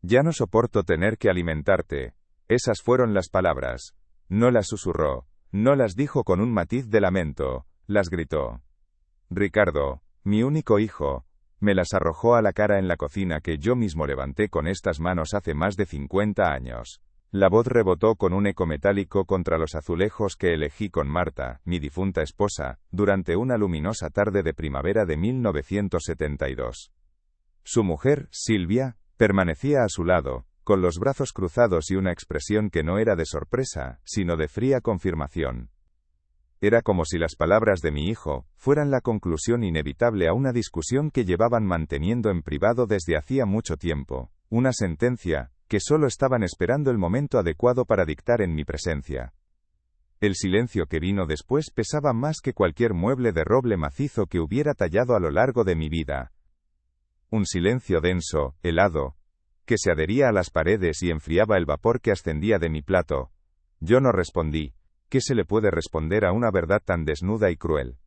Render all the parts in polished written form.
Ya no soporto tener que alimentarte. Esas fueron las palabras. No las susurró, no las dijo con un matiz de lamento, las gritó. Ricardo, mi único hijo, me las arrojó a la cara en la cocina que yo mismo levanté con estas manos hace más de 50 años. La voz rebotó con un eco metálico contra los azulejos que elegí con Marta, mi difunta esposa, durante una luminosa tarde de primavera de 1972. Su mujer, Silvia, permanecía a su lado, con los brazos cruzados y una expresión que no era de sorpresa, sino de fría confirmación. Era como si las palabras de mi hijo fueran la conclusión inevitable a una discusión que llevaban manteniendo en privado desde hacía mucho tiempo, una sentencia que solo estaban esperando el momento adecuado para dictar en mi presencia. El silencio que vino después pesaba más que cualquier mueble de roble macizo que hubiera tallado a lo largo de mi vida. Un silencio denso, helado, que se adhería a las paredes y enfriaba el vapor que ascendía de mi plato. Yo no respondí. ¿Qué se le puede responder a una verdad tan desnuda y cruel?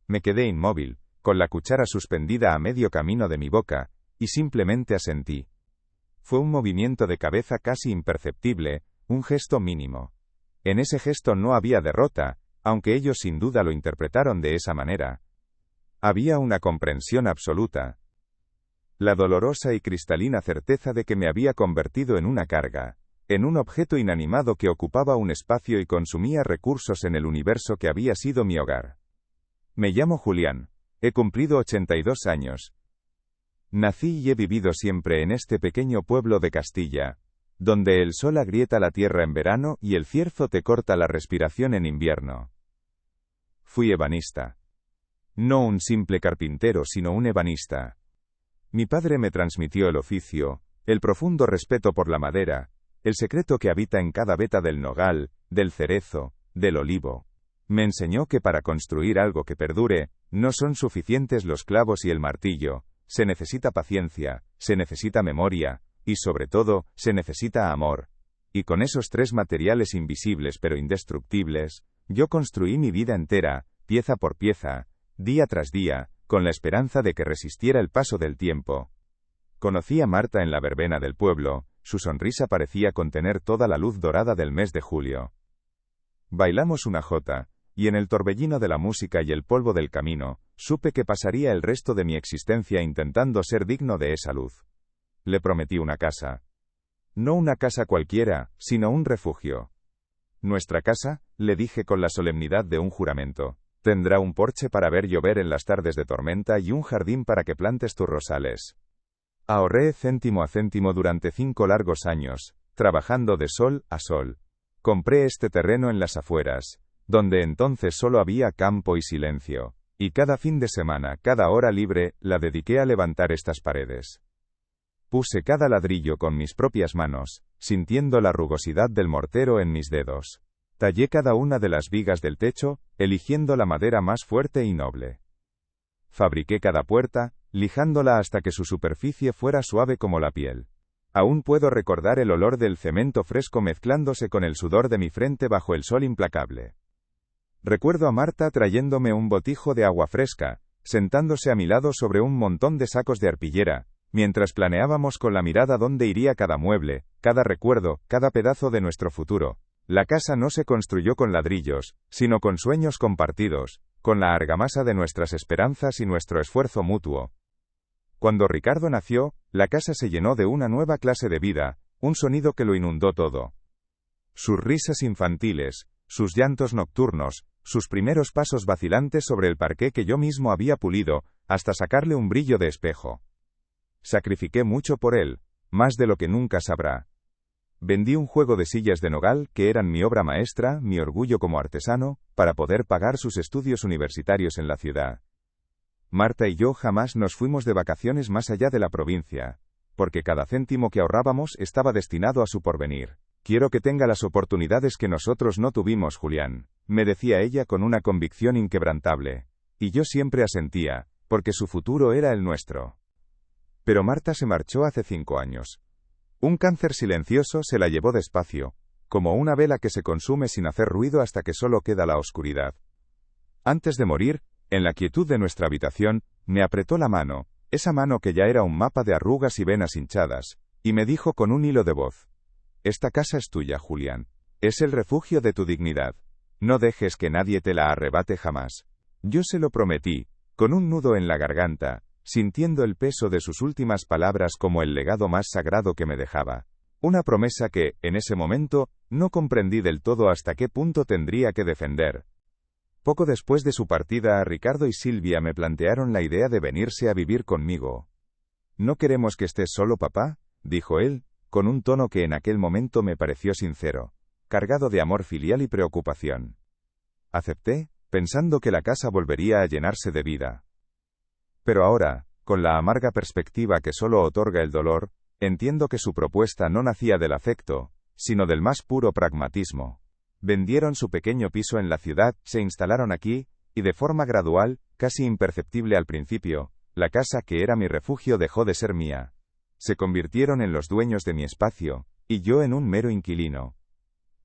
Me quedé inmóvil, con la cuchara suspendida a medio camino de mi boca, y simplemente asentí. Fue un movimiento de cabeza casi imperceptible, un gesto mínimo. En ese gesto no había derrota, aunque ellos sin duda lo interpretaron de esa manera. Había una comprensión absoluta. La dolorosa y cristalina certeza de que me había convertido en una carga, en un objeto inanimado que ocupaba un espacio y consumía recursos en el universo que había sido mi hogar. Me llamo Julián. He cumplido 82 años. Nací y he vivido siempre en este pequeño pueblo de Castilla, donde el sol agrieta la tierra en verano y el cierzo te corta la respiración en invierno. Fui ebanista. No un simple carpintero, sino un ebanista. Mi padre me transmitió el oficio, el profundo respeto por la madera, el secreto que habita en cada veta del nogal, del cerezo, del olivo. Me enseñó que para construir algo que perdure, no son suficientes los clavos y el martillo. Se necesita paciencia, se necesita memoria, y sobre todo, se necesita amor. Y con esos tres materiales invisibles pero indestructibles, yo construí mi vida entera, pieza por pieza, día tras día, con la esperanza de que resistiera el paso del tiempo. Conocí a Marta en la verbena del pueblo, su sonrisa parecía contener toda la luz dorada del mes de julio. Bailamos una jota, y en el torbellino de la música y el polvo del camino, supe que pasaría el resto de mi existencia intentando ser digno de esa luz. Le prometí una casa. No una casa cualquiera, sino un refugio. Nuestra casa, le dije con la solemnidad de un juramento, tendrá un porche para ver llover en las tardes de tormenta y un jardín para que plantes tus rosales. Ahorré céntimo a céntimo durante 5 largos años, trabajando de sol a sol. Compré este terreno en las afueras, donde entonces solo había campo y silencio, y cada fin de semana, cada hora libre, la dediqué a levantar estas paredes. Puse cada ladrillo con mis propias manos, sintiendo la rugosidad del mortero en mis dedos. Tallé cada una de las vigas del techo, eligiendo la madera más fuerte y noble. Fabriqué cada puerta, lijándola hasta que su superficie fuera suave como la piel. Aún puedo recordar el olor del cemento fresco mezclándose con el sudor de mi frente bajo el sol implacable. Recuerdo a Marta trayéndome un botijo de agua fresca, sentándose a mi lado sobre un montón de sacos de arpillera, mientras planeábamos con la mirada dónde iría cada mueble, cada recuerdo, cada pedazo de nuestro futuro. La casa no se construyó con ladrillos, sino con sueños compartidos, con la argamasa de nuestras esperanzas y nuestro esfuerzo mutuo. Cuando Ricardo nació, la casa se llenó de una nueva clase de vida, un sonido que lo inundó todo. Sus risas infantiles, sus llantos nocturnos, sus primeros pasos vacilantes sobre el parqué que yo mismo había pulido, hasta sacarle un brillo de espejo. Sacrifiqué mucho por él, más de lo que nunca sabrá. Vendí un juego de sillas de nogal, que eran mi obra maestra, mi orgullo como artesano, para poder pagar sus estudios universitarios en la ciudad. Marta y yo jamás nos fuimos de vacaciones más allá de la provincia, porque cada céntimo que ahorrábamos estaba destinado a su porvenir. Quiero que tenga las oportunidades que nosotros no tuvimos, Julián, me decía ella con una convicción inquebrantable. Y yo siempre asentía, porque su futuro era el nuestro. Pero Marta se marchó hace 5 años. Un cáncer silencioso se la llevó despacio, como una vela que se consume sin hacer ruido hasta que solo queda la oscuridad. Antes de morir, en la quietud de nuestra habitación, me apretó la mano, esa mano que ya era un mapa de arrugas y venas hinchadas, y me dijo con un hilo de voz: «Esta casa es tuya, Julián. Es el refugio de tu dignidad. No dejes que nadie te la arrebate jamás». Yo se lo prometí, con un nudo en la garganta, sintiendo el peso de sus últimas palabras como el legado más sagrado que me dejaba. Una promesa que, en ese momento, no comprendí del todo hasta qué punto tendría que defender. Poco después de su partida, Ricardo y Silvia me plantearon la idea de venirse a vivir conmigo. «¿No queremos que estés solo, papá?», dijo él, con un tono que en aquel momento me pareció sincero, cargado de amor filial y preocupación. Acepté, pensando que la casa volvería a llenarse de vida. Pero ahora, con la amarga perspectiva que solo otorga el dolor, entiendo que su propuesta no nacía del afecto, sino del más puro pragmatismo. Vendieron su pequeño piso en la ciudad, se instalaron aquí, y de forma gradual, casi imperceptible al principio, la casa que era mi refugio dejó de ser mía. Se convirtieron en los dueños de mi espacio, y yo en un mero inquilino.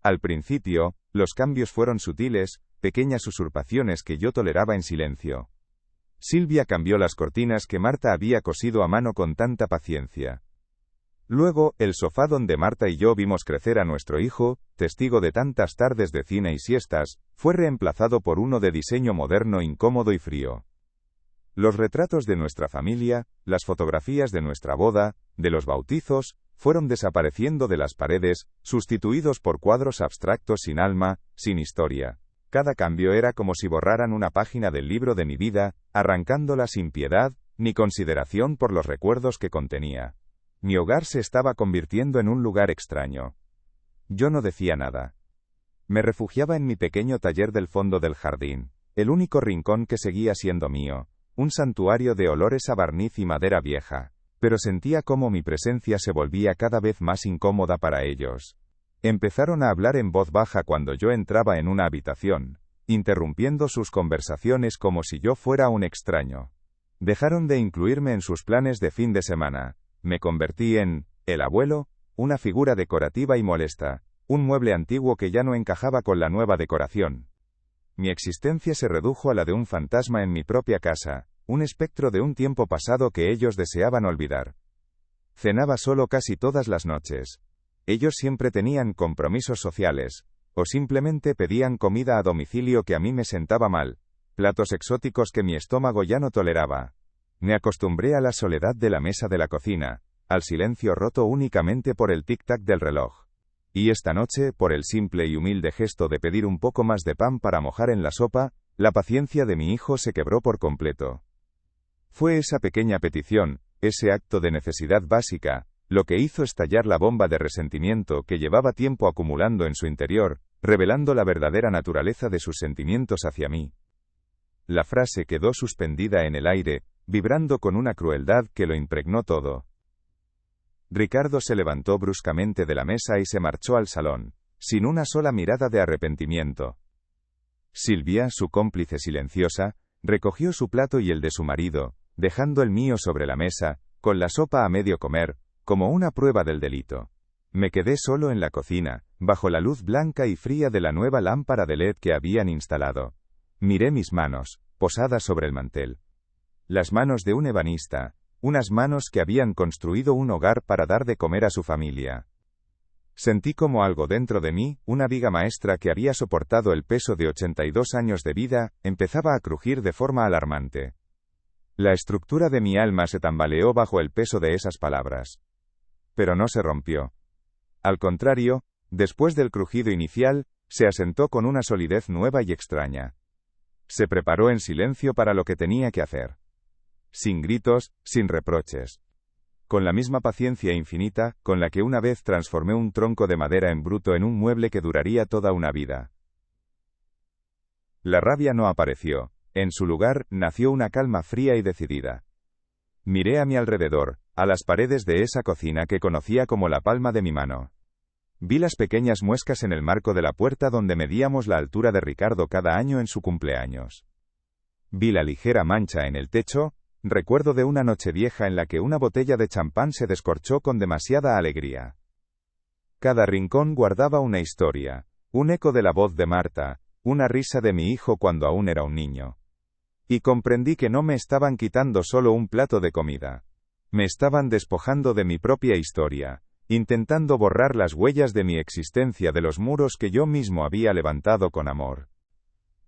Al principio, los cambios fueron sutiles, pequeñas usurpaciones que yo toleraba en silencio. Silvia cambió las cortinas que Marta había cosido a mano con tanta paciencia. Luego, el sofá donde Marta y yo vimos crecer a nuestro hijo, testigo de tantas tardes de cine y siestas, fue reemplazado por uno de diseño moderno, incómodo y frío. Los retratos de nuestra familia, las fotografías de nuestra boda, de los bautizos, fueron desapareciendo de las paredes, sustituidos por cuadros abstractos sin alma, sin historia. Cada cambio era como si borraran una página del libro de mi vida, arrancándola sin piedad, ni consideración por los recuerdos que contenía. Mi hogar se estaba convirtiendo en un lugar extraño. Yo no decía nada. Me refugiaba en mi pequeño taller del fondo del jardín, el único rincón que seguía siendo mío, un santuario de olores a barniz y madera vieja, pero sentía cómo mi presencia se volvía cada vez más incómoda para ellos. Empezaron a hablar en voz baja cuando yo entraba en una habitación, interrumpiendo sus conversaciones como si yo fuera un extraño. Dejaron de incluirme en sus planes de fin de semana. Me convertí en el abuelo, una figura decorativa y molesta, un mueble antiguo que ya no encajaba con la nueva decoración. Mi existencia se redujo a la de un fantasma en mi propia casa, un espectro de un tiempo pasado que ellos deseaban olvidar. Cenaba solo casi todas las noches. Ellos siempre tenían compromisos sociales, o simplemente pedían comida a domicilio que a mí me sentaba mal, platos exóticos que mi estómago ya no toleraba. Me acostumbré a la soledad de la mesa de la cocina, al silencio roto únicamente por el tic-tac del reloj. Y esta noche, por el simple y humilde gesto de pedir un poco más de pan para mojar en la sopa, la paciencia de mi hijo se quebró por completo. Fue esa pequeña petición, ese acto de necesidad básica, lo que hizo estallar la bomba de resentimiento que llevaba tiempo acumulando en su interior, revelando la verdadera naturaleza de sus sentimientos hacia mí. La frase quedó suspendida en el aire, vibrando con una crueldad que lo impregnó todo. Ricardo se levantó bruscamente de la mesa y se marchó al salón, sin una sola mirada de arrepentimiento. Silvia, su cómplice silenciosa, recogió su plato y el de su marido, dejando el mío sobre la mesa, con la sopa a medio comer, como una prueba del delito. Me quedé solo en la cocina, bajo la luz blanca y fría de la nueva lámpara de LED que habían instalado. Miré mis manos, posadas sobre el mantel. Las manos de un ebanista, unas manos que habían construido un hogar para dar de comer a su familia. Sentí como algo dentro de mí, una viga maestra que había soportado el peso de 82 años de vida, empezaba a crujir de forma alarmante. La estructura de mi alma se tambaleó bajo el peso de esas palabras. Pero no se rompió. Al contrario, después del crujido inicial, se asentó con una solidez nueva y extraña. Se preparó en silencio para lo que tenía que hacer. Sin gritos, sin reproches. Con la misma paciencia infinita, con la que una vez transformé un tronco de madera en bruto en un mueble que duraría toda una vida. La rabia no apareció. En su lugar, nació una calma fría y decidida. Miré a mi alrededor, a las paredes de esa cocina que conocía como la palma de mi mano. Vi las pequeñas muescas en el marco de la puerta donde medíamos la altura de Ricardo cada año en su cumpleaños. Vi la ligera mancha en el techo, recuerdo de una noche vieja en la que una botella de champán se descorchó con demasiada alegría. Cada rincón guardaba una historia, un eco de la voz de Marta, una risa de mi hijo cuando aún era un niño. Y comprendí que no me estaban quitando solo un plato de comida. Me estaban despojando de mi propia historia, intentando borrar las huellas de mi existencia de los muros que yo mismo había levantado con amor.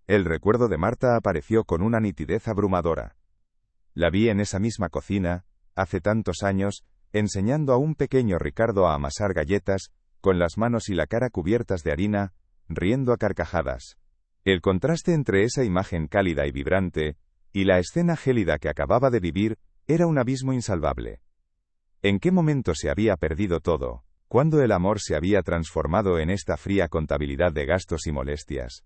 El recuerdo de Marta apareció con una nitidez abrumadora. La vi en esa misma cocina, hace tantos años, enseñando a un pequeño Ricardo a amasar galletas, con las manos y la cara cubiertas de harina, riendo a carcajadas. El contraste entre esa imagen cálida y vibrante, y la escena gélida que acababa de vivir, era un abismo insalvable. ¿En qué momento se había perdido todo? ¿Cuándo el amor se había transformado en esta fría contabilidad de gastos y molestias?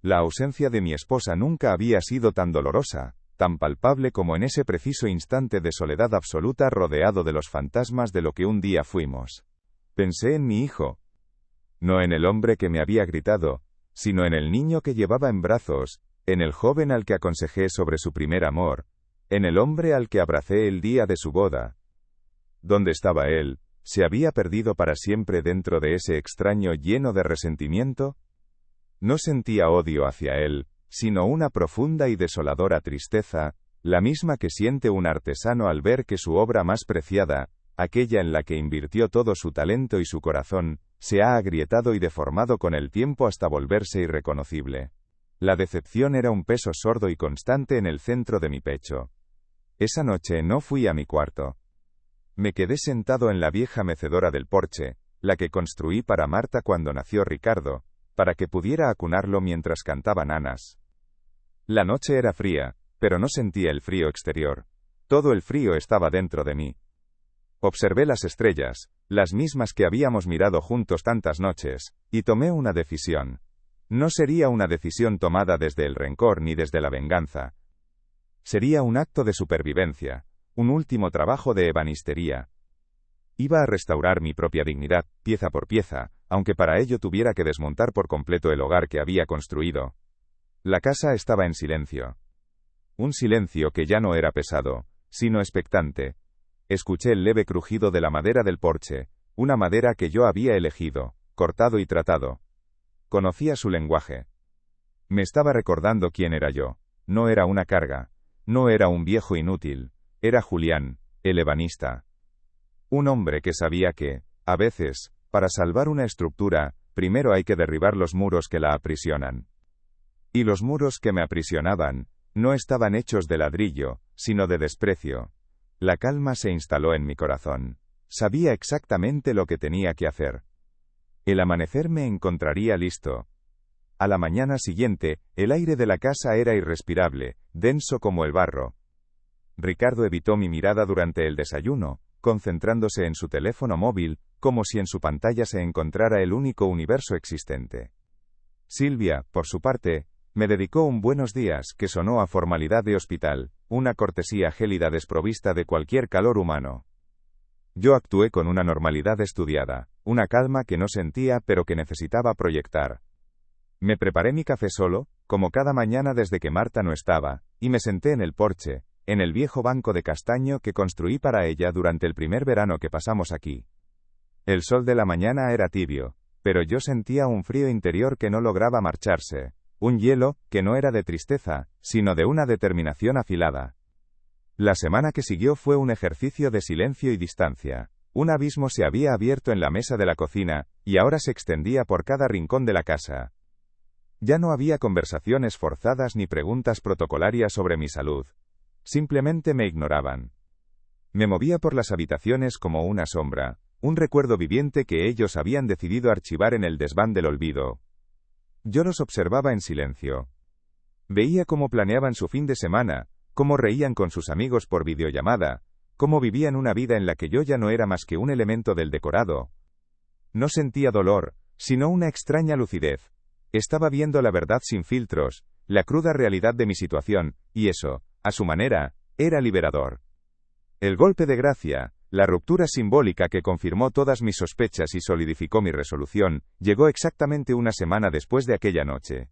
La ausencia de mi esposa nunca había sido tan dolorosa, tan palpable como en ese preciso instante de soledad absoluta rodeado de los fantasmas de lo que un día fuimos. Pensé en mi hijo. No en el hombre que me había gritado, sino en el niño que llevaba en brazos, en el joven al que aconsejé sobre su primer amor, en el hombre al que abracé el día de su boda. ¿Dónde estaba él? ¿Se había perdido para siempre dentro de ese extraño lleno de resentimiento? No sentía odio hacia él, sino una profunda y desoladora tristeza, la misma que siente un artesano al ver que su obra más preciada, aquella en la que invirtió todo su talento y su corazón, se ha agrietado y deformado con el tiempo hasta volverse irreconocible. La decepción era un peso sordo y constante en el centro de mi pecho. Esa noche no fui a mi cuarto. Me quedé sentado en la vieja mecedora del porche, la que construí para Marta cuando nació Ricardo, para que pudiera acunarlo mientras cantaban nanas. La noche era fría, pero no sentía el frío exterior. Todo el frío estaba dentro de mí. Observé las estrellas, las mismas que habíamos mirado juntos tantas noches, y tomé una decisión. No sería una decisión tomada desde el rencor ni desde la venganza. Sería un acto de supervivencia, un último trabajo de ebanistería. Iba a restaurar mi propia dignidad, pieza por pieza, aunque para ello tuviera que desmontar por completo el hogar que había construido. La casa estaba en silencio. Un silencio que ya no era pesado, sino expectante. Escuché el leve crujido de la madera del porche, una madera que yo había elegido, cortado y tratado. Conocía su lenguaje. Me estaba recordando quién era yo. No era una carga. No era un viejo inútil. Era Julián, el ebanista. Un hombre que sabía que, a veces, para salvar una estructura, primero hay que derribar los muros que la aprisionan. Y los muros que me aprisionaban, no estaban hechos de ladrillo, sino de desprecio. La calma se instaló en mi corazón. Sabía exactamente lo que tenía que hacer. El amanecer me encontraría listo. A la mañana siguiente, el aire de la casa era irrespirable, denso como el barro. Ricardo evitó mi mirada durante el desayuno, concentrándose en su teléfono móvil, como si en su pantalla se encontrara el único universo existente. Silvia, por su parte, me dedicó un buenos días que sonó a formalidad de hospital, una cortesía gélida desprovista de cualquier calor humano. Yo actué con una normalidad estudiada, una calma que no sentía pero que necesitaba proyectar. Me preparé mi café solo, como cada mañana desde que Marta no estaba, y me senté en el porche, en el viejo banco de castaño que construí para ella durante el primer verano que pasamos aquí. El sol de la mañana era tibio, pero yo sentía un frío interior que no lograba marcharse, un hielo que no era de tristeza, sino de una determinación afilada. La semana que siguió fue un ejercicio de silencio y distancia. Un abismo se había abierto en la mesa de la cocina, y ahora se extendía por cada rincón de la casa. Ya no había conversaciones forzadas ni preguntas protocolarias sobre mi salud. Simplemente me ignoraban. Me movía por las habitaciones como una sombra, un recuerdo viviente que ellos habían decidido archivar en el desván del olvido. Yo los observaba en silencio. Veía cómo planeaban su fin de semana, cómo reían con sus amigos por videollamada, cómo vivían una vida en la que yo ya no era más que un elemento del decorado. No sentía dolor, sino una extraña lucidez. Estaba viendo la verdad sin filtros, la cruda realidad de mi situación, y eso, a su manera, era liberador. El golpe de gracia, la ruptura simbólica que confirmó todas mis sospechas y solidificó mi resolución, llegó exactamente una semana después de aquella noche.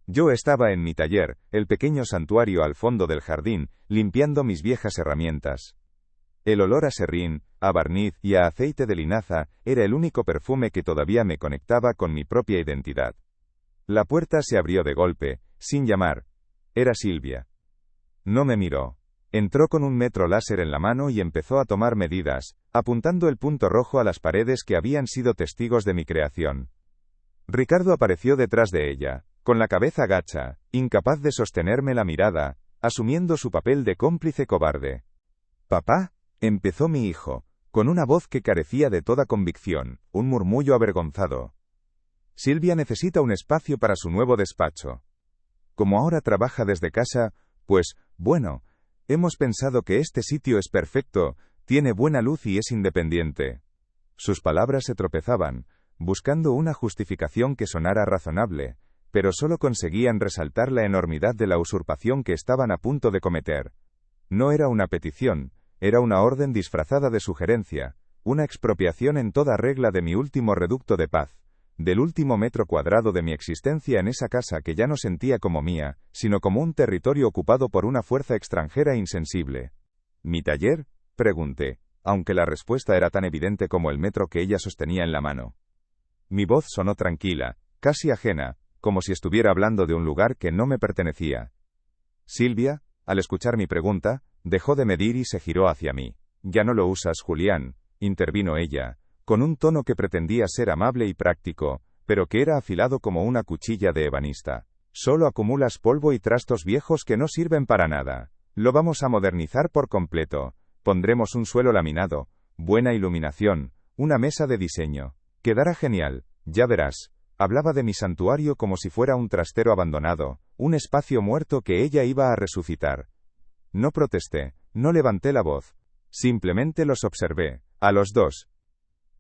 Yo estaba en mi taller, el pequeño santuario al fondo del jardín, limpiando mis viejas herramientas. El olor a serrín, a barniz y a aceite de linaza era el único perfume que todavía me conectaba con mi propia identidad. La puerta se abrió de golpe, sin llamar. Era Silvia. No me miró. Entró con un metro láser en la mano y empezó a tomar medidas, apuntando el punto rojo a las paredes que habían sido testigos de mi creación. Ricardo apareció detrás de ella, con la cabeza gacha, incapaz de sostenerme la mirada, asumiendo su papel de cómplice cobarde. «Papá», empezó mi hijo, con una voz que carecía de toda convicción, un murmullo avergonzado. «Silvia necesita un espacio para su nuevo despacho. Como ahora trabaja desde casa, pues, bueno, hemos pensado que este sitio es perfecto, tiene buena luz y es independiente». Sus palabras se tropezaban, buscando una justificación que sonara razonable, pero solo conseguían resaltar la enormidad de la usurpación que estaban a punto de cometer. No era una petición, era una orden disfrazada de sugerencia, una expropiación en toda regla de mi último reducto de paz, del último metro cuadrado de mi existencia en esa casa que ya no sentía como mía, sino como un territorio ocupado por una fuerza extranjera insensible. ¿Mi taller?, pregunté, aunque la respuesta era tan evidente como el metro que ella sostenía en la mano. Mi voz sonó tranquila, casi ajena, como si estuviera hablando de un lugar que no me pertenecía. Silvia, al escuchar mi pregunta, dejó de medir y se giró hacia mí. «Ya no lo usas, Julián», intervino ella, con un tono que pretendía ser amable y práctico, pero que era afilado como una cuchilla de ebanista. «Solo acumulas polvo y trastos viejos que no sirven para nada. Lo vamos a modernizar por completo. Pondremos un suelo laminado, buena iluminación, una mesa de diseño. Quedará genial, ya verás». Hablaba de mi santuario como si fuera un trastero abandonado, un espacio muerto que ella iba a resucitar. No protesté, no levanté la voz. Simplemente los observé, a los dos.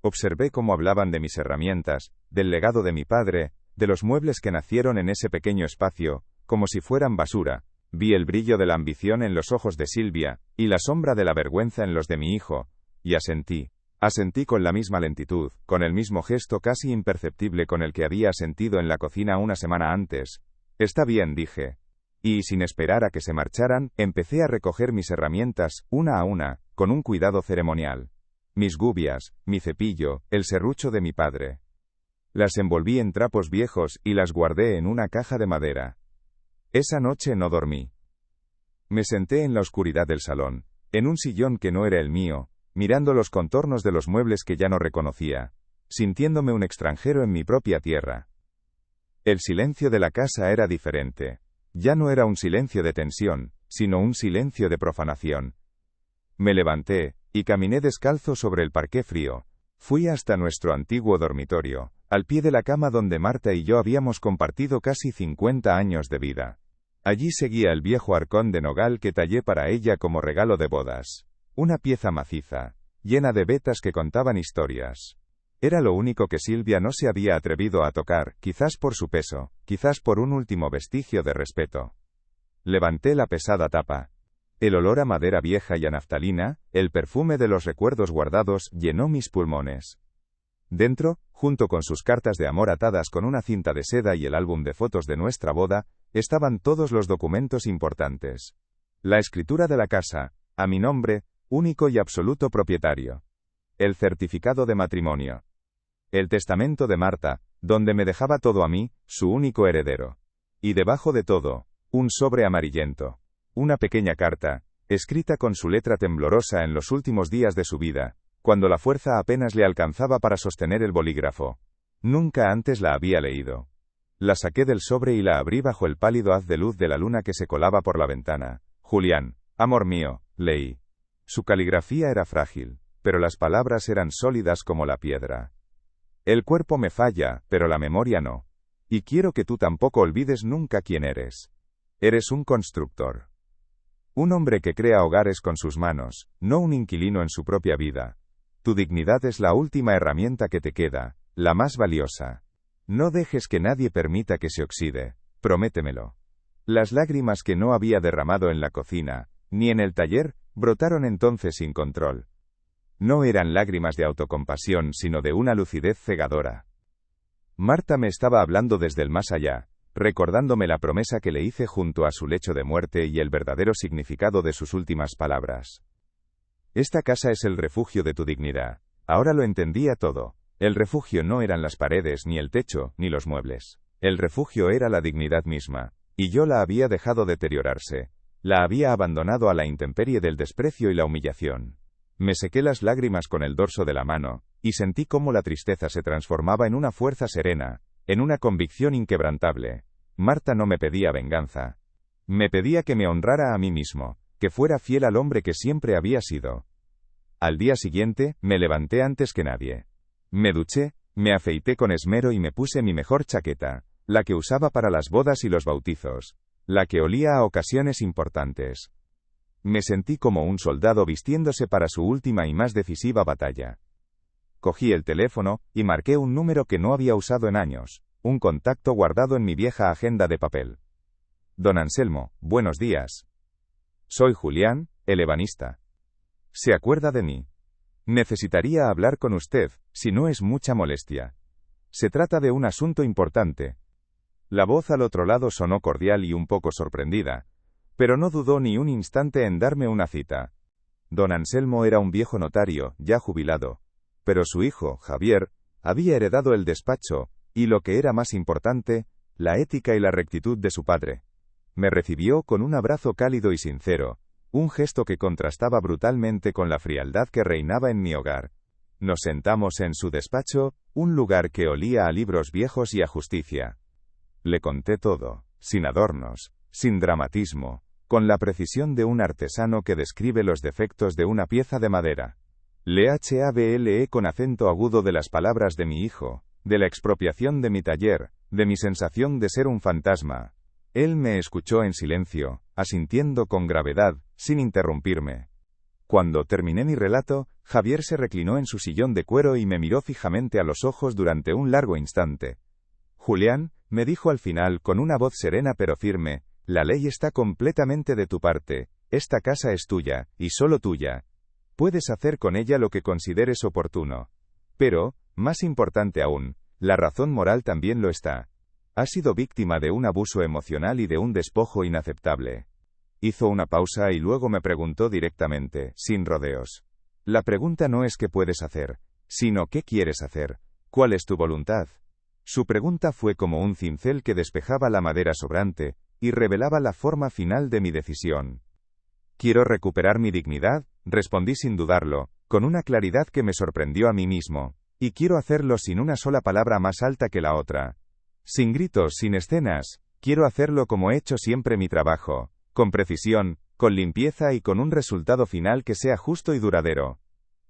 Observé cómo hablaban de mis herramientas, del legado de mi padre, de los muebles que nacieron en ese pequeño espacio, como si fueran basura. Vi el brillo de la ambición en los ojos de Silvia, y la sombra de la vergüenza en los de mi hijo, y asentí. Asentí con la misma lentitud, con el mismo gesto casi imperceptible con el que había asentido en la cocina una semana antes. «Está bien», dije. Y, sin esperar a que se marcharan, empecé a recoger mis herramientas, una a una, con un cuidado ceremonial. Mis gubias, mi cepillo, el serrucho de mi padre. Las envolví en trapos viejos y las guardé en una caja de madera. Esa noche no dormí. Me senté en la oscuridad del salón, en un sillón que no era el mío, mirando los contornos de los muebles que ya no reconocía, sintiéndome un extranjero en mi propia tierra. El silencio de la casa era diferente. Ya no era un silencio de tensión, sino un silencio de profanación. Me levanté, y caminé descalzo sobre el parqué frío. Fui hasta nuestro antiguo dormitorio, al pie de la cama donde Marta y yo habíamos compartido casi 50 años de vida. Allí seguía el viejo arcón de nogal que tallé para ella como regalo de bodas. Una pieza maciza, llena de vetas que contaban historias. Era lo único que Silvia no se había atrevido a tocar, quizás por su peso, quizás por un último vestigio de respeto. Levanté la pesada tapa. El olor a madera vieja y a naftalina, el perfume de los recuerdos guardados, llenó mis pulmones. Dentro, junto con sus cartas de amor atadas con una cinta de seda y el álbum de fotos de nuestra boda, estaban todos los documentos importantes. La escritura de la casa, a mi nombre, único y absoluto propietario. El certificado de matrimonio. El testamento de Marta, donde me dejaba todo a mí, su único heredero. Y debajo de todo, un sobre amarillento. Una pequeña carta, escrita con su letra temblorosa en los últimos días de su vida, cuando la fuerza apenas le alcanzaba para sostener el bolígrafo. Nunca antes la había leído. La saqué del sobre y la abrí bajo el pálido haz de luz de la luna que se colaba por la ventana. «Julián, amor mío», leí. Su caligrafía era frágil, pero las palabras eran sólidas como la piedra. «El cuerpo me falla, pero la memoria no. Y quiero que tú tampoco olvides nunca quién eres. Eres un constructor. Un hombre que crea hogares con sus manos, no un inquilino en su propia vida. Tu dignidad es la última herramienta que te queda, la más valiosa. No dejes que nadie permita que se oxide, prométemelo». Las lágrimas que no había derramado en la cocina, ni en el taller, brotaron entonces sin control. No eran lágrimas de autocompasión, sino de una lucidez cegadora. Marta me estaba hablando desde el más allá, recordándome la promesa que le hice junto a su lecho de muerte y el verdadero significado de sus últimas palabras. «Esta casa es el refugio de tu dignidad». Ahora lo entendía todo. El refugio no eran las paredes, ni el techo, ni los muebles. El refugio era la dignidad misma, y yo la había dejado deteriorarse. La había abandonado a la intemperie del desprecio y la humillación. Me sequé las lágrimas con el dorso de la mano, y sentí cómo la tristeza se transformaba en una fuerza serena, en una convicción inquebrantable. Marta no me pedía venganza. Me pedía que me honrara a mí mismo, que fuera fiel al hombre que siempre había sido. Al día siguiente, me levanté antes que nadie. Me duché, me afeité con esmero y me puse mi mejor chaqueta, la que usaba para las bodas y los bautizos, la que olía a ocasiones importantes. Me sentí como un soldado vistiéndose para su última y más decisiva batalla. Cogí el teléfono, y marqué un número que no había usado en años, un contacto guardado en mi vieja agenda de papel. Don Anselmo, buenos días. Soy Julián, el ebanista. ¿Se acuerda de mí? Necesitaría hablar con usted, si no es mucha molestia. Se trata de un asunto importante. La voz al otro lado sonó cordial y un poco sorprendida, pero no dudó ni un instante en darme una cita. Don Anselmo era un viejo notario, ya jubilado, pero su hijo, Javier, había heredado el despacho, y lo que era más importante, la ética y la rectitud de su padre. Me recibió con un abrazo cálido y sincero, un gesto que contrastaba brutalmente con la frialdad que reinaba en mi hogar. Nos sentamos en su despacho, un lugar que olía a libros viejos y a justicia. Le conté todo, sin adornos, sin dramatismo, con la precisión de un artesano que describe los defectos de una pieza de madera. Le hablé con acento agudo de las palabras de mi hijo, de la expropiación de mi taller, de mi sensación de ser un fantasma. Él me escuchó en silencio, asintiendo con gravedad, sin interrumpirme. Cuando terminé mi relato, Javier se reclinó en su sillón de cuero y me miró fijamente a los ojos durante un largo instante. Julián, me dijo al final con una voz serena pero firme, la ley está completamente de tu parte, esta casa es tuya, y solo tuya. Puedes hacer con ella lo que consideres oportuno. Pero, más importante aún, la razón moral también lo está. Has sido víctima de un abuso emocional y de un despojo inaceptable. Hizo una pausa y luego me preguntó directamente, sin rodeos. La pregunta no es qué puedes hacer, sino qué quieres hacer, cuál es tu voluntad. Su pregunta fue como un cincel que despejaba la madera sobrante, y revelaba la forma final de mi decisión. Quiero recuperar mi dignidad, respondí sin dudarlo, con una claridad que me sorprendió a mí mismo, y quiero hacerlo sin una sola palabra más alta que la otra. Sin gritos, sin escenas, quiero hacerlo como he hecho siempre mi trabajo, con precisión, con limpieza y con un resultado final que sea justo y duradero.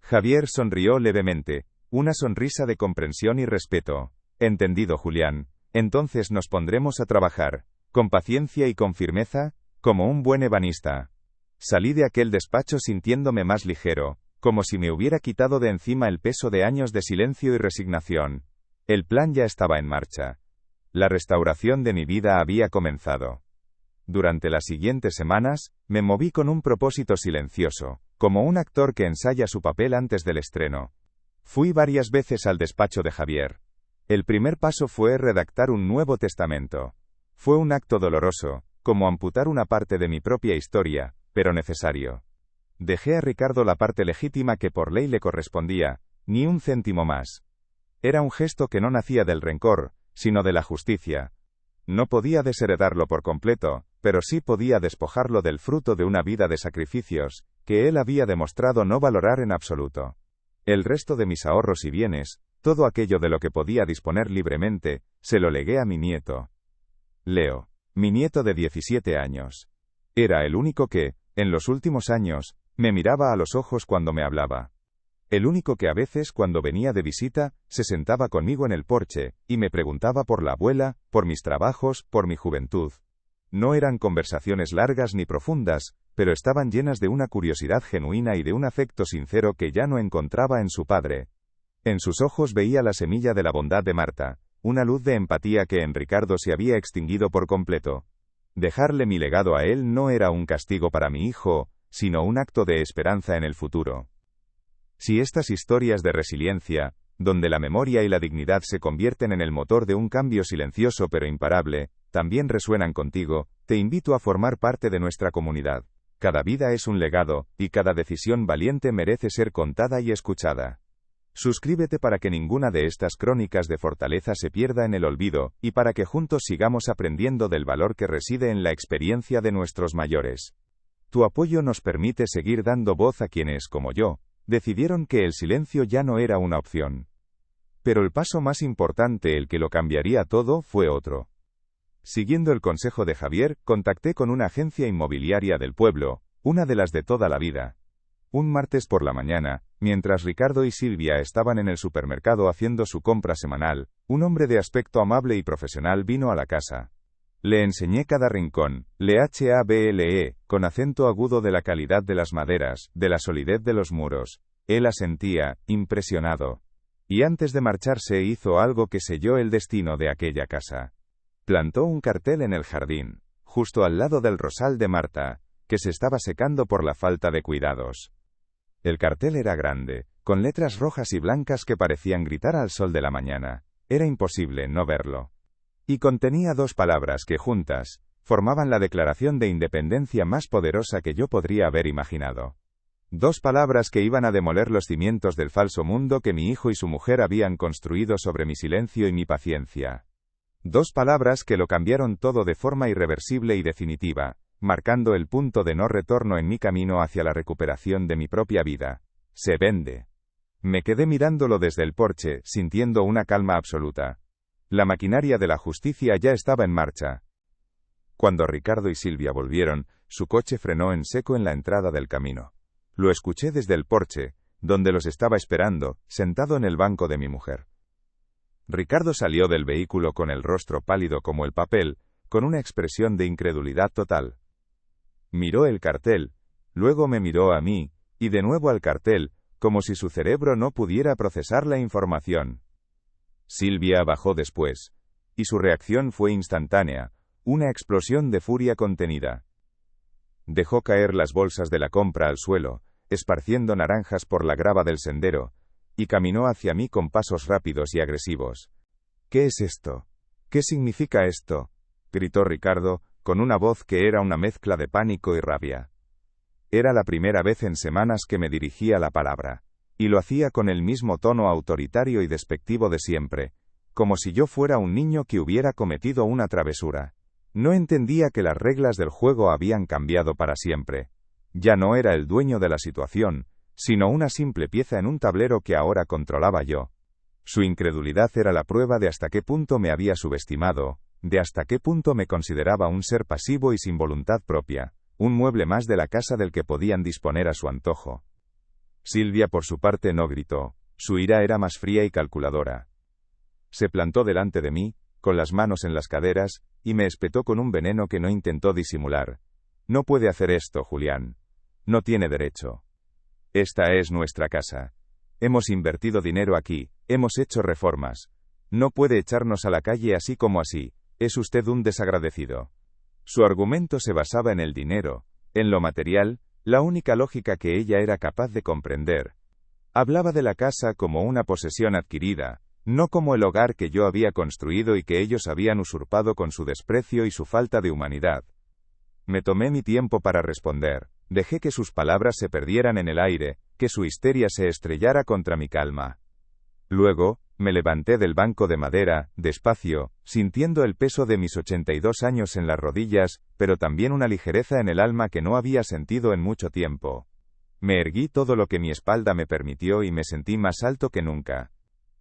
Javier sonrió levemente, una sonrisa de comprensión y respeto. Entendido, Julián. Entonces nos pondremos a trabajar, con paciencia y con firmeza, como un buen ebanista. Salí de aquel despacho sintiéndome más ligero, como si me hubiera quitado de encima el peso de años de silencio y resignación. El plan ya estaba en marcha. La restauración de mi vida había comenzado. Durante las siguientes semanas, me moví con un propósito silencioso, como un actor que ensaya su papel antes del estreno. Fui varias veces al despacho de Javier. El primer paso fue redactar un nuevo testamento. Fue un acto doloroso, como amputar una parte de mi propia historia, pero necesario. Dejé a Ricardo la parte legítima que por ley le correspondía, ni un céntimo más. Era un gesto que no nacía del rencor, sino de la justicia. No podía desheredarlo por completo, pero sí podía despojarlo del fruto de una vida de sacrificios, que él había demostrado no valorar en absoluto. El resto de mis ahorros y bienes, todo aquello de lo que podía disponer libremente, se lo legué a mi nieto. Leo, mi nieto de 17 años. Era el único que, en los últimos años, me miraba a los ojos cuando me hablaba. El único que a veces cuando venía de visita, se sentaba conmigo en el porche, y me preguntaba por la abuela, por mis trabajos, por mi juventud. No eran conversaciones largas ni profundas, pero estaban llenas de una curiosidad genuina y de un afecto sincero que ya no encontraba en su padre. En sus ojos veía la semilla de la bondad de Marta, una luz de empatía que en Ricardo se había extinguido por completo. Dejarle mi legado a él no era un castigo para mi hijo, sino un acto de esperanza en el futuro. Si estas historias de resiliencia, donde la memoria y la dignidad se convierten en el motor de un cambio silencioso pero imparable, también resuenan contigo, te invito a formar parte de nuestra comunidad. Cada vida es un legado, y cada decisión valiente merece ser contada y escuchada. Suscríbete para que ninguna de estas crónicas de fortaleza se pierda en el olvido, y para que juntos sigamos aprendiendo del valor que reside en la experiencia de nuestros mayores. Tu apoyo nos permite seguir dando voz a quienes, como yo, decidieron que el silencio ya no era una opción. Pero el paso más importante, el que lo cambiaría todo, fue otro. Siguiendo el consejo de Javier, contacté con una agencia inmobiliaria del pueblo, una de las de toda la vida. Un martes por la mañana, mientras Ricardo y Silvia estaban en el supermercado haciendo su compra semanal, un hombre de aspecto amable y profesional vino a la casa. Le enseñé cada rincón, le hable, con acento agudo de la calidad de las maderas, de la solidez de los muros. Él asentía, impresionado. Y antes de marcharse hizo algo que selló el destino de aquella casa. Plantó un cartel en el jardín, justo al lado del rosal de Marta, que se estaba secando por la falta de cuidados. El cartel era grande, con letras rojas y blancas que parecían gritar al sol de la mañana. Era imposible no verlo. Y contenía dos palabras que juntas formaban la declaración de independencia más poderosa que yo podría haber imaginado. Dos palabras que iban a demoler los cimientos del falso mundo que mi hijo y su mujer habían construido sobre mi silencio y mi paciencia. Dos palabras que lo cambiaron todo de forma irreversible y definitiva, marcando el punto de no retorno en mi camino hacia la recuperación de mi propia vida. Se vende. Me quedé mirándolo desde el porche, sintiendo una calma absoluta. La maquinaria de la justicia ya estaba en marcha. Cuando Ricardo y Silvia volvieron, su coche frenó en seco en la entrada del camino. Lo escuché desde el porche, donde los estaba esperando, sentado en el banco de mi mujer. Ricardo salió del vehículo con el rostro pálido como el papel, con una expresión de incredulidad total. Miró el cartel, luego me miró a mí, y de nuevo al cartel, como si su cerebro no pudiera procesar la información. Silvia bajó después, y su reacción fue instantánea, una explosión de furia contenida. Dejó caer las bolsas de la compra al suelo, esparciendo naranjas por la grava del sendero, y caminó hacia mí con pasos rápidos y agresivos. ¿Qué es esto? ¿Qué significa esto?, gritó Ricardo, con una voz que era una mezcla de pánico y rabia. Era la primera vez en semanas que me dirigía la palabra, y lo hacía con el mismo tono autoritario y despectivo de siempre, como si yo fuera un niño que hubiera cometido una travesura. No entendía que las reglas del juego habían cambiado para siempre. Ya no era el dueño de la situación, sino una simple pieza en un tablero que ahora controlaba yo. Su incredulidad era la prueba de hasta qué punto me había subestimado, de hasta qué punto me consideraba un ser pasivo y sin voluntad propia, un mueble más de la casa del que podían disponer a su antojo. Silvia por su parte no gritó, su ira era más fría y calculadora. Se plantó delante de mí, con las manos en las caderas, y me espetó con un veneno que no intentó disimular. No puede hacer esto, Julián. No tiene derecho. Esta es nuestra casa. Hemos invertido dinero aquí, hemos hecho reformas. No puede echarnos a la calle así como así, es usted un desagradecido. Su argumento se basaba en el dinero, en lo material, la única lógica que ella era capaz de comprender. Hablaba de la casa como una posesión adquirida, no como el hogar que yo había construido y que ellos habían usurpado con su desprecio y su falta de humanidad. Me tomé mi tiempo para responder, dejé que sus palabras se perdieran en el aire, que su histeria se estrellara contra mi calma. Luego, me levanté del banco de madera, despacio, sintiendo el peso de mis 82 años en las rodillas, pero también una ligereza en el alma que no había sentido en mucho tiempo. Me erguí todo lo que mi espalda me permitió y me sentí más alto que nunca.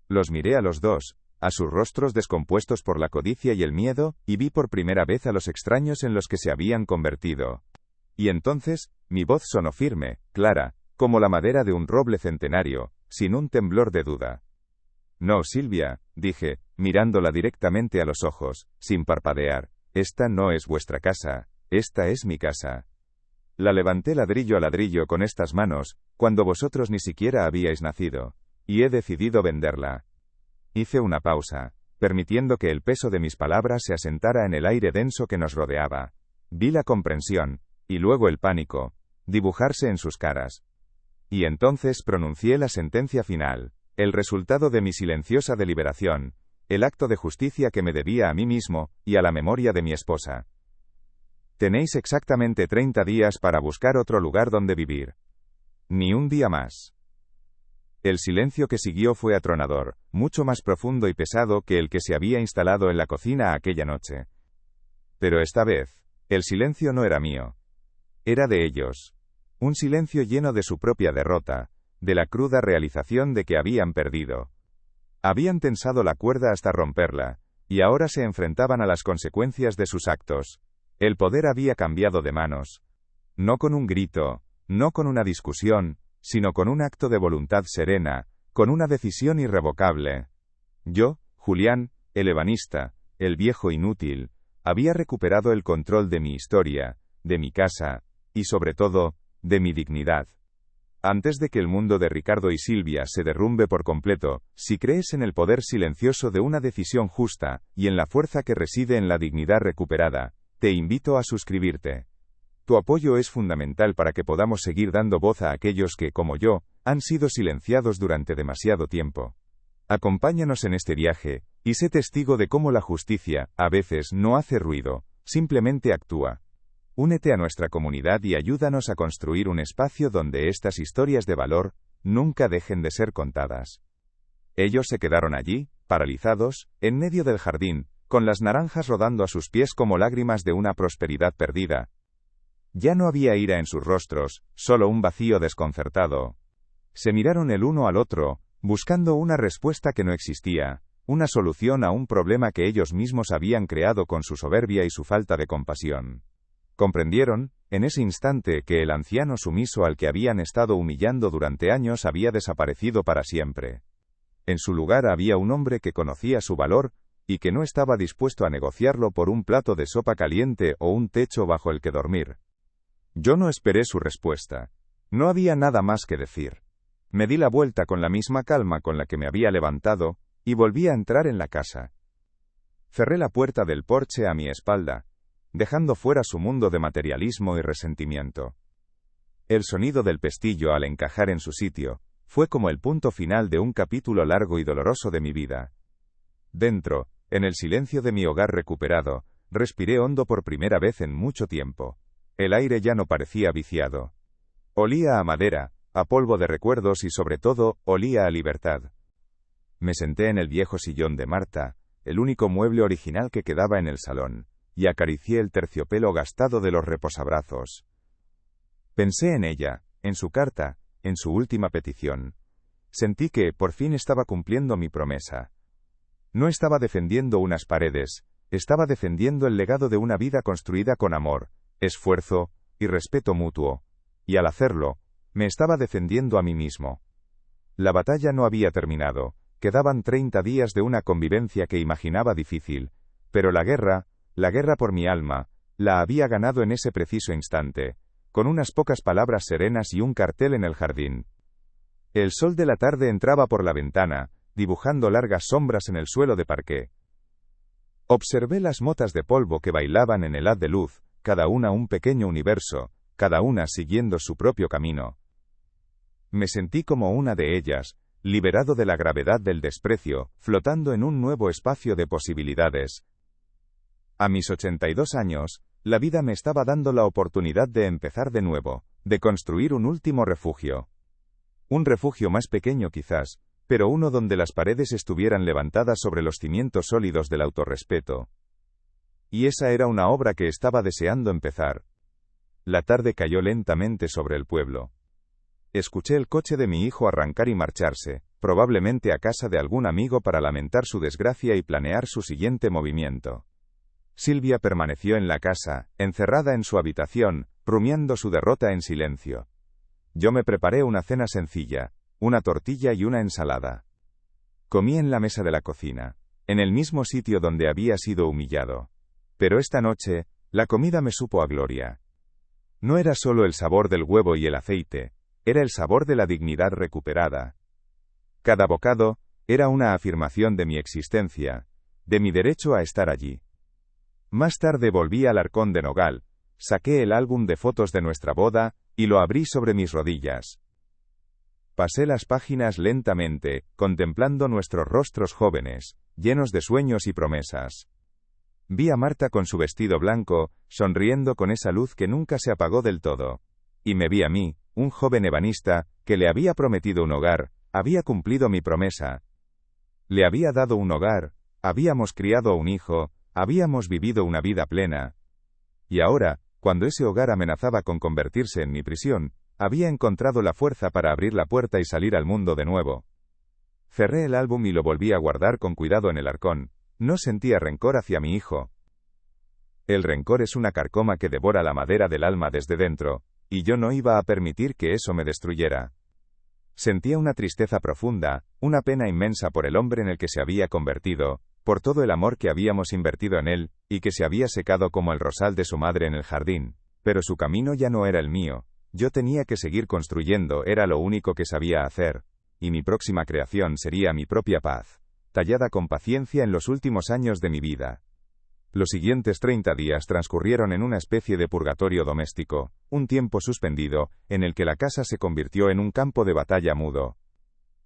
Los miré a los dos, a sus rostros descompuestos por la codicia y el miedo, y vi por primera vez a los extraños en los que se habían convertido. Y entonces, mi voz sonó firme, clara, como la madera de un roble centenario, sin un temblor de duda. No, Silvia, dije, mirándola directamente a los ojos, sin parpadear, esta no es vuestra casa, esta es mi casa. La levanté ladrillo a ladrillo con estas manos, cuando vosotros ni siquiera habíais nacido, y he decidido venderla. Hice una pausa, permitiendo que el peso de mis palabras se asentara en el aire denso que nos rodeaba. Vi la comprensión, y luego el pánico, dibujarse en sus caras. Y entonces pronuncié la sentencia final, el resultado de mi silenciosa deliberación, el acto de justicia que me debía a mí mismo, y a la memoria de mi esposa. Tenéis exactamente 30 días para buscar otro lugar donde vivir. Ni un día más. El silencio que siguió fue atronador, mucho más profundo y pesado que el que se había instalado en la cocina aquella noche. Pero esta vez, el silencio no era mío. Era de ellos. Un silencio lleno de su propia derrota, de la cruda realización de que habían perdido. Habían tensado la cuerda hasta romperla, y ahora se enfrentaban a las consecuencias de sus actos. El poder había cambiado de manos. No con un grito, no con una discusión, sino con un acto de voluntad serena, con una decisión irrevocable. Yo, Julián, el ebanista, el viejo inútil, había recuperado el control de mi historia, de mi casa, y sobre todo, de mi dignidad. Antes de que el mundo de Ricardo y Silvia se derrumbe por completo, si crees en el poder silencioso de una decisión justa, y en la fuerza que reside en la dignidad recuperada, te invito a suscribirte. Tu apoyo es fundamental para que podamos seguir dando voz a aquellos que, como yo, han sido silenciados durante demasiado tiempo. Acompáñanos en este viaje, y sé testigo de cómo la justicia, a veces, no hace ruido, simplemente actúa. Únete a nuestra comunidad y ayúdanos a construir un espacio donde estas historias de valor nunca dejen de ser contadas. Ellos se quedaron allí, paralizados, en medio del jardín, con las naranjas rodando a sus pies como lágrimas de una prosperidad perdida. Ya no había ira en sus rostros, solo un vacío desconcertado. Se miraron el uno al otro, buscando una respuesta que no existía, una solución a un problema que ellos mismos habían creado con su soberbia y su falta de compasión. Comprendieron, en ese instante, que el anciano sumiso al que habían estado humillando durante años había desaparecido para siempre. En su lugar había un hombre que conocía su valor, y que no estaba dispuesto a negociarlo por un plato de sopa caliente o un techo bajo el que dormir. Yo no esperé su respuesta. No había nada más que decir. Me di la vuelta con la misma calma con la que me había levantado, y volví a entrar en la casa. Cerré la puerta del porche a mi espalda, dejando fuera su mundo de materialismo y resentimiento. El sonido del pestillo al encajar en su sitio, fue como el punto final de un capítulo largo y doloroso de mi vida. Dentro, en el silencio de mi hogar recuperado, respiré hondo por primera vez en mucho tiempo. El aire ya no parecía viciado. Olía a madera, a polvo de recuerdos y sobre todo, olía a libertad. Me senté en el viejo sillón de Marta, el único mueble original que quedaba en el salón, y acaricié el terciopelo gastado de los reposabrazos. Pensé en ella, en su carta, en su última petición. Sentí que, por fin, estaba cumpliendo mi promesa. No estaba defendiendo unas paredes, estaba defendiendo el legado de una vida construida con amor, esfuerzo y respeto mutuo, y al hacerlo, me estaba defendiendo a mí mismo. La batalla no había terminado, quedaban 30 días de una convivencia que imaginaba difícil, pero la guerra por mi alma, la había ganado en ese preciso instante, con unas pocas palabras serenas y un cartel en el jardín. El sol de la tarde entraba por la ventana, dibujando largas sombras en el suelo de parqué. Observé las motas de polvo que bailaban en el haz de luz, cada una un pequeño universo, cada una siguiendo su propio camino. Me sentí como una de ellas, liberado de la gravedad del desprecio, flotando en un nuevo espacio de posibilidades. A mis 82 años, la vida me estaba dando la oportunidad de empezar de nuevo, de construir un último refugio. Un refugio más pequeño quizás, pero uno donde las paredes estuvieran levantadas sobre los cimientos sólidos del autorrespeto. Y esa era una obra que estaba deseando empezar. La tarde cayó lentamente sobre el pueblo. Escuché el coche de mi hijo arrancar y marcharse, probablemente a casa de algún amigo para lamentar su desgracia y planear su siguiente movimiento. Silvia permaneció en la casa, encerrada en su habitación, rumiando su derrota en silencio. Yo me preparé una cena sencilla, una tortilla y una ensalada. Comí en la mesa de la cocina, en el mismo sitio donde había sido humillado. Pero esta noche, la comida me supo a gloria. No era solo el sabor del huevo y el aceite, era el sabor de la dignidad recuperada. Cada bocado era una afirmación de mi existencia, de mi derecho a estar allí. Más tarde volví al Arcón de Nogal, saqué el álbum de fotos de nuestra boda, y lo abrí sobre mis rodillas. Pasé las páginas lentamente, contemplando nuestros rostros jóvenes, llenos de sueños y promesas. Vi a Marta con su vestido blanco, sonriendo con esa luz que nunca se apagó del todo. Y me vi a mí, un joven ebanista, que le había prometido un hogar, Había cumplido mi promesa. Le había dado un hogar, habíamos criado un hijo, habíamos vivido una vida plena. Y ahora, cuando ese hogar amenazaba con convertirse en mi prisión, había encontrado la fuerza para abrir la puerta y salir al mundo de nuevo. Cerré el álbum y lo volví a guardar con cuidado en el arcón. No sentía rencor hacia mi hijo. El rencor es una carcoma que devora la madera del alma desde dentro, y yo no iba a permitir que eso me destruyera. Sentía una tristeza profunda, una pena inmensa por el hombre en el que se había convertido, por todo el amor que habíamos invertido en él, y que se había secado como el rosal de su madre en el jardín. Pero su camino ya no era el mío. Yo tenía que seguir construyendo, era lo único que sabía hacer. Y mi próxima creación sería mi propia paz, tallada con paciencia en los últimos años de mi vida. Los siguientes 30 días transcurrieron en una especie de purgatorio doméstico, un tiempo suspendido, en el que la casa se convirtió en un campo de batalla mudo.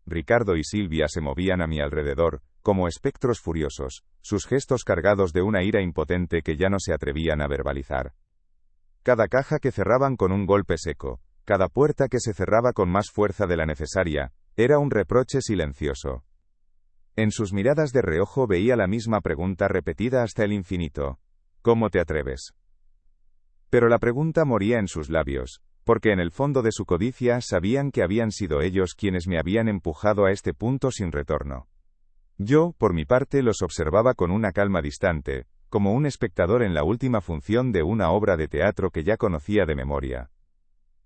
Ricardo y Silvia se movían a mi alrededor, como espectros furiosos, sus gestos cargados de una ira impotente que ya no se atrevían a verbalizar. Cada caja que cerraban con un golpe seco, cada puerta que se cerraba con más fuerza de la necesaria, era un reproche silencioso. En sus miradas de reojo veía la misma pregunta repetida hasta el infinito. ¿Cómo te atreves? Pero la pregunta moría en sus labios, porque en el fondo de su codicia sabían que habían sido ellos quienes me habían empujado a este punto sin retorno. Yo, por mi parte, los observaba con una calma distante, como un espectador en la última función de una obra de teatro que ya conocía de memoria.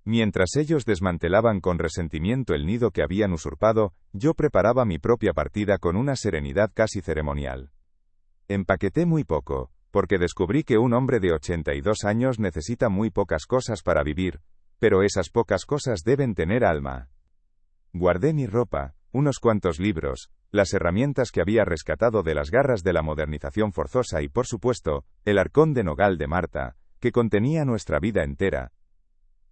Mientras ellos desmantelaban con resentimiento el nido que habían usurpado, yo preparaba mi propia partida con una serenidad casi ceremonial. Empaqueté muy poco, porque descubrí que un hombre de 82 años necesita muy pocas cosas para vivir, pero esas pocas cosas deben tener alma. Guardé mi ropa, unos cuantos libros, las herramientas que había rescatado de las garras de la modernización forzosa y, por supuesto, el arcón de nogal de Marta, que contenía nuestra vida entera.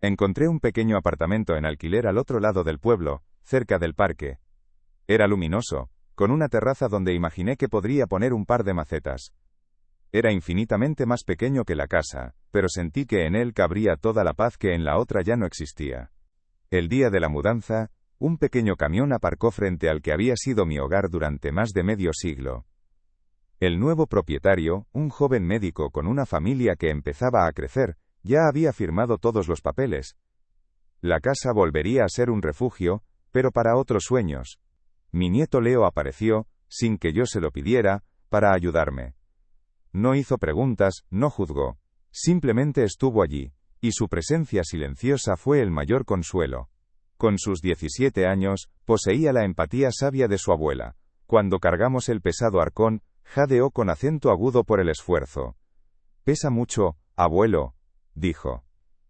Encontré un pequeño apartamento en alquiler al otro lado del pueblo, cerca del parque. Era luminoso, con una terraza donde imaginé que podría poner un par de macetas. Era infinitamente más pequeño que la casa, pero sentí que en él cabría toda la paz que en la otra ya no existía. El día de la mudanza, un pequeño camión aparcó frente al que había sido mi hogar durante más de medio siglo. El nuevo propietario, un joven médico con una familia que empezaba a crecer, ya había firmado todos los papeles. La casa volvería a ser un refugio, pero para otros sueños. Mi nieto Leo apareció, sin que yo se lo pidiera, para ayudarme. No hizo preguntas, no juzgó. Simplemente estuvo allí, y su presencia silenciosa fue el mayor consuelo. Con sus 17 años, poseía la empatía sabia de su abuela. Cuando cargamos el pesado arcón, jadeó con acento agudo por el esfuerzo. «Pesa mucho, abuelo», dijo.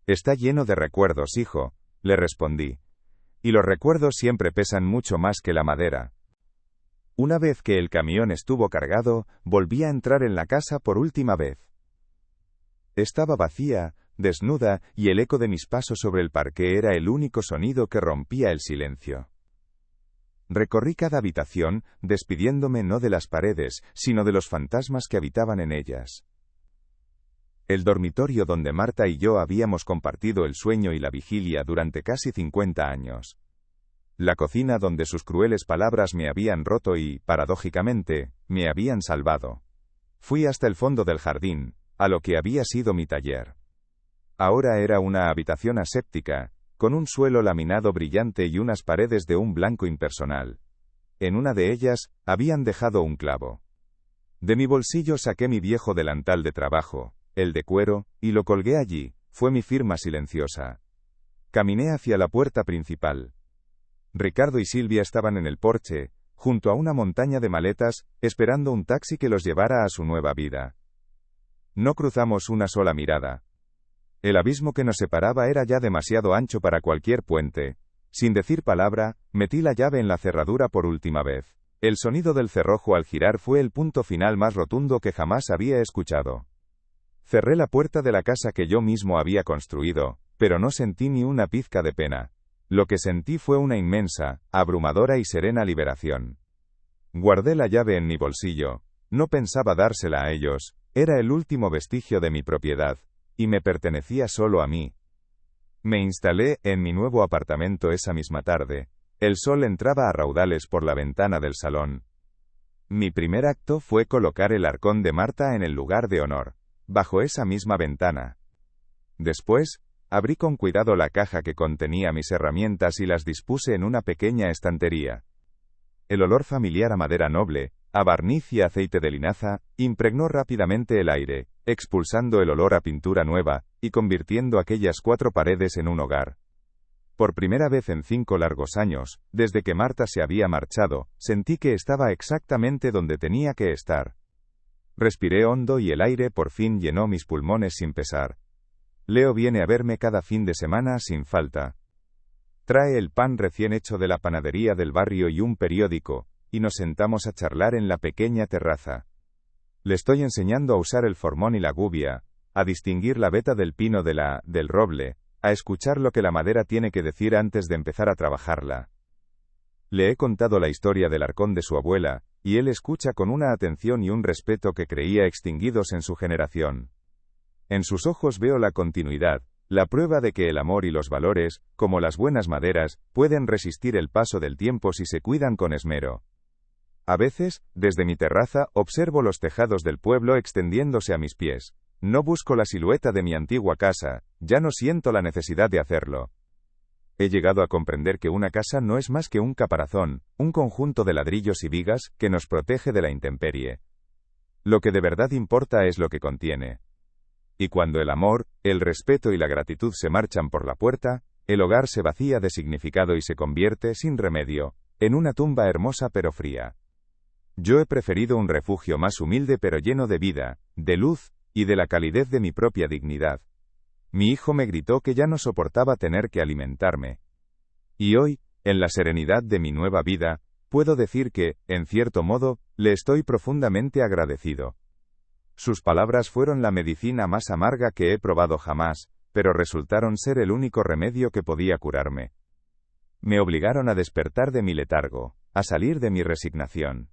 «Está lleno de recuerdos, hijo», le respondí. «Y los recuerdos siempre pesan mucho más que la madera». Una vez que el camión estuvo cargado, volví a entrar en la casa por última vez. Estaba vacía, desnuda, y el eco de mis pasos sobre el parqué era el único sonido que rompía el silencio. Recorrí cada habitación, despidiéndome no de las paredes, sino de los fantasmas que habitaban en ellas. El dormitorio donde Marta y yo habíamos compartido el sueño y la vigilia durante casi 50 años. La cocina donde sus crueles palabras me habían roto y, paradójicamente, me habían salvado. Fui hasta el fondo del jardín, a lo que había sido mi taller. Ahora era una habitación aséptica, con un suelo laminado brillante y unas paredes de un blanco impersonal. En una de ellas, habían dejado un clavo. De mi bolsillo saqué mi viejo delantal de trabajo, el de cuero, y lo colgué allí. Fue mi firma silenciosa. Caminé hacia la puerta principal. Ricardo y Silvia estaban en el porche, junto a una montaña de maletas, esperando un taxi que los llevara a su nueva vida. No cruzamos una sola mirada. El abismo que nos separaba era ya demasiado ancho para cualquier puente. Sin decir palabra, metí la llave en la cerradura por última vez. El sonido del cerrojo al girar fue el punto final más rotundo que jamás había escuchado. Cerré la puerta de la casa que yo mismo había construido, pero no sentí ni una pizca de pena. Lo que sentí fue una inmensa, abrumadora y serena liberación. Guardé la llave en mi bolsillo. No pensaba dársela a ellos. Era el último vestigio de mi propiedad, y me pertenecía solo a mí. Me instalé en mi nuevo apartamento esa misma tarde, El sol entraba a raudales por la ventana del salón. Mi primer acto fue colocar el arcón de Marta en el lugar de honor, bajo esa misma ventana. Después, abrí con cuidado la caja que contenía mis herramientas y las dispuse en una pequeña estantería. El olor familiar a madera noble, a barniz y aceite de linaza, impregnó rápidamente el aire, expulsando el olor a pintura nueva, y convirtiendo aquellas 4 paredes en un hogar. Por primera vez en 5 largos años, desde que Marta se había marchado, sentí que estaba exactamente donde tenía que estar. Respiré hondo y el aire por fin llenó mis pulmones sin pesar. Leo viene a verme cada fin de semana sin falta. Trae el pan recién hecho de la panadería del barrio y un periódico, y nos sentamos a charlar en la pequeña terraza. Le estoy enseñando a usar el formón y la gubia, a distinguir la veta del pino del roble, a escuchar lo que la madera tiene que decir antes de empezar a trabajarla. Le he contado la historia del arcón de su abuela, y él escucha con una atención y un respeto que creía extinguidos en su generación. En sus ojos veo la continuidad, la prueba de que el amor y los valores, como las buenas maderas, pueden resistir el paso del tiempo si se cuidan con esmero. A veces, desde mi terraza, observo los tejados del pueblo extendiéndose a mis pies. No busco la silueta de mi antigua casa, ya no siento la necesidad de hacerlo. He llegado a comprender que una casa no es más que un caparazón, un conjunto de ladrillos y vigas, que nos protege de la intemperie. Lo que de verdad importa es lo que contiene. Y cuando el amor, el respeto y la gratitud se marchan por la puerta, el hogar se vacía de significado y se convierte, sin remedio, en una tumba hermosa pero fría. Yo he preferido un refugio más humilde pero lleno de vida, de luz, y de la calidez de mi propia dignidad. Mi hijo me gritó que ya no soportaba tener que alimentarme. Y hoy, en la serenidad de mi nueva vida, puedo decir que, en cierto modo, le estoy profundamente agradecido. Sus palabras fueron la medicina más amarga que he probado jamás, pero resultaron ser el único remedio que podía curarme. Me obligaron a despertar de mi letargo, a salir de mi resignación.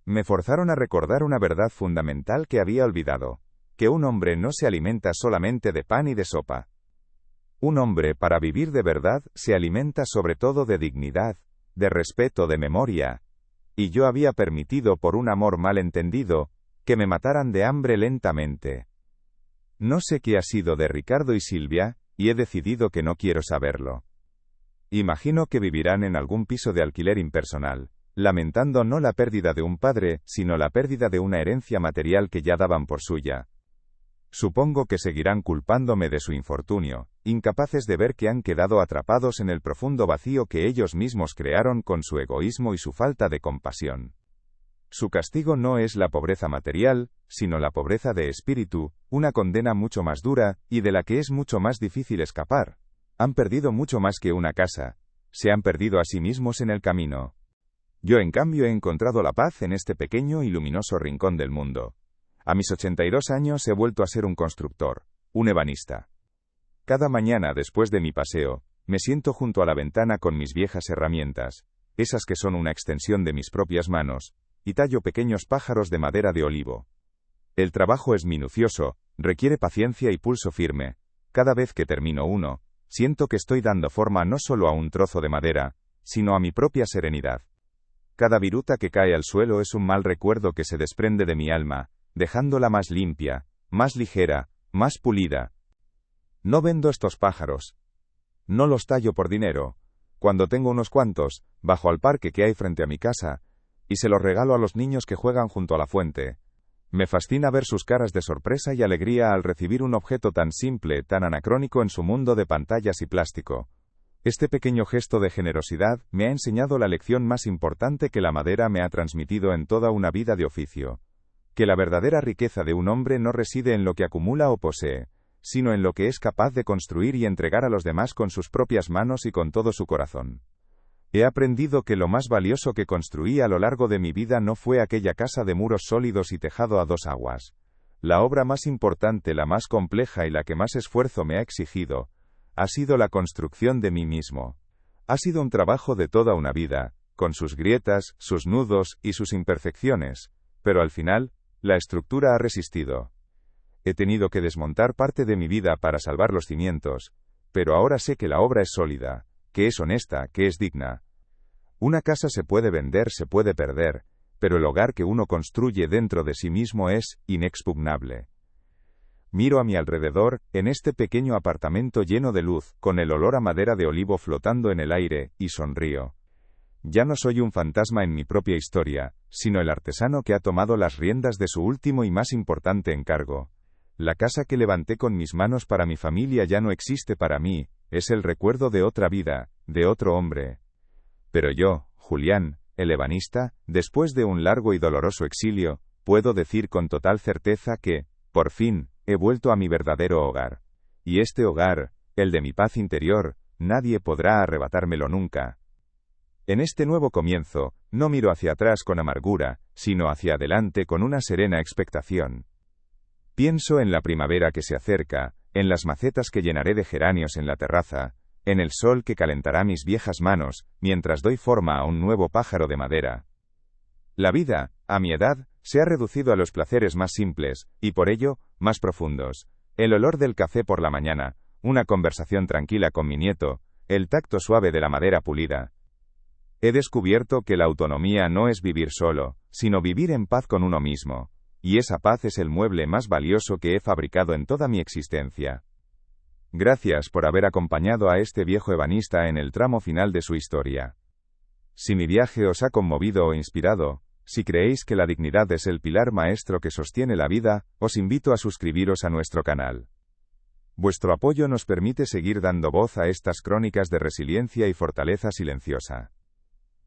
Me forzaron a recordar una verdad fundamental que había olvidado, que un hombre no se alimenta solamente de pan y de sopa. Un hombre, para vivir de verdad, se alimenta sobre todo de dignidad, de respeto, de memoria. Y yo había permitido, por un amor mal entendido, que me mataran de hambre lentamente. No sé qué ha sido de Ricardo y Silvia, y he decidido que no quiero saberlo. Imagino que vivirán en algún piso de alquiler impersonal, lamentando no la pérdida de un padre, sino la pérdida de una herencia material que ya daban por suya. Supongo que seguirán culpándome de su infortunio, incapaces de ver que han quedado atrapados en el profundo vacío que ellos mismos crearon con su egoísmo y su falta de compasión. Su castigo no es la pobreza material, sino la pobreza de espíritu, una condena mucho más dura, y de la que es mucho más difícil escapar. Han perdido mucho más que una casa. Se han perdido a sí mismos en el camino. Yo en cambio he encontrado la paz en este pequeño y luminoso rincón del mundo. A mis 82 años he vuelto a ser un constructor, un ebanista. Cada mañana después de mi paseo, me siento junto a la ventana con mis viejas herramientas, esas que son una extensión de mis propias manos, y tallo pequeños pájaros de madera de olivo. El trabajo es minucioso, requiere paciencia y pulso firme. Cada vez que termino uno, siento que estoy dando forma no solo a un trozo de madera, sino a mi propia serenidad. Cada viruta que cae al suelo es un mal recuerdo que se desprende de mi alma, dejándola más limpia, más ligera, más pulida. No vendo estos pájaros. No los tallo por dinero. Cuando tengo unos cuantos, bajo al parque que hay frente a mi casa, y se los regalo a los niños que juegan junto a la fuente. Me fascina ver sus caras de sorpresa y alegría al recibir un objeto tan simple, tan anacrónico en su mundo de pantallas y plástico. Este pequeño gesto de generosidad me ha enseñado la lección más importante que la madera me ha transmitido en toda una vida de oficio. Que la verdadera riqueza de un hombre no reside en lo que acumula o posee, sino en lo que es capaz de construir y entregar a los demás con sus propias manos y con todo su corazón. He aprendido que lo más valioso que construí a lo largo de mi vida no fue aquella casa de muros sólidos y tejado a 2 aguas. La obra más importante, la más compleja y la que más esfuerzo me ha exigido, ha sido la construcción de mí mismo. Ha sido un trabajo de toda una vida, con sus grietas, sus nudos y sus imperfecciones, pero al final, la estructura ha resistido. He tenido que desmontar parte de mi vida para salvar los cimientos, pero ahora sé que la obra es sólida, que es honesta, que es digna. Una casa se puede vender, se puede perder, pero el hogar que uno construye dentro de sí mismo es inexpugnable. Miro a mi alrededor, en este pequeño apartamento lleno de luz, con el olor a madera de olivo flotando en el aire, y sonrío. Ya no soy un fantasma en mi propia historia, sino el artesano que ha tomado las riendas de su último y más importante encargo. La casa que levanté con mis manos para mi familia ya no existe para mí, es el recuerdo de otra vida, de otro hombre. Pero yo, Julián, el ebanista, después de un largo y doloroso exilio, puedo decir con total certeza que, por fin, he vuelto a mi verdadero hogar. Y este hogar, el de mi paz interior, nadie podrá arrebatármelo nunca. En este nuevo comienzo, no miro hacia atrás con amargura, sino hacia adelante con una serena expectación. Pienso en la primavera que se acerca, en las macetas que llenaré de geranios en la terraza, en el sol que calentará mis viejas manos, mientras doy forma a un nuevo pájaro de madera. La vida, a mi edad, se ha reducido a los placeres más simples, y por ello, más profundos. El olor del café por la mañana, una conversación tranquila con mi nieto, el tacto suave de la madera pulida. He descubierto que la autonomía no es vivir solo, sino vivir en paz con uno mismo, y esa paz es el mueble más valioso que he fabricado en toda mi existencia. Gracias por haber acompañado a este viejo ebanista en el tramo final de su historia. Si mi viaje os ha conmovido o inspirado, si creéis que la dignidad es el pilar maestro que sostiene la vida, os invito a suscribiros a nuestro canal. Vuestro apoyo nos permite seguir dando voz a estas crónicas de resiliencia y fortaleza silenciosa.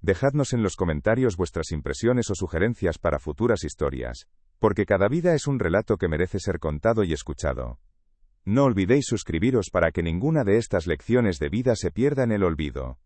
Dejadnos en los comentarios vuestras impresiones o sugerencias para futuras historias, porque cada vida es un relato que merece ser contado y escuchado. No olvidéis suscribiros para que ninguna de estas lecciones de vida se pierda en el olvido.